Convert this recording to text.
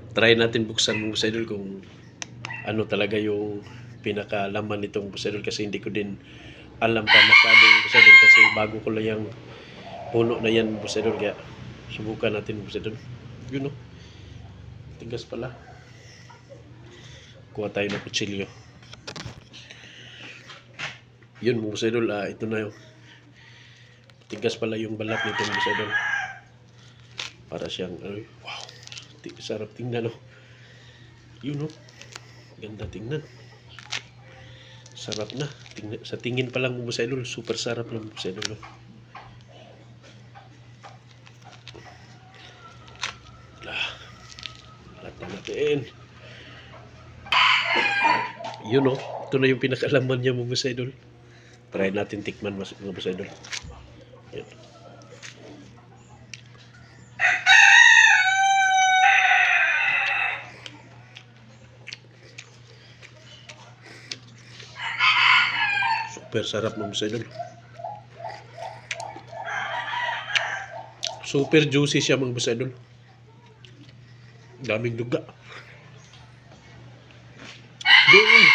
Try natin buksan mga boss idol kung ano talaga yung pinakalaman nitong boss idol, kasi hindi ko din alam pa masyado yung boss idol, kasi bago ko lang yung puno na yan boss idol, kaya subukan natin boss idol. Yun no, tigas pala. Kuha tayo ng kutsilyo. Yun boss idol, ito na yung tigas pala yung balat nitong boss idol. Para siyang wow, sarap tingnan no. Yun no, ganda tingnan. Sarap na. Sa tingin pa lang boss idol, super sarap lang boss idol. Lata natin. Yun no, ito na yung pinakalaman niya mga boss idol. Try natin tikman mga boss idol. Yan. Super sarap mga boss idol. Super juicy siya mga boss idol. Daming duga. Doon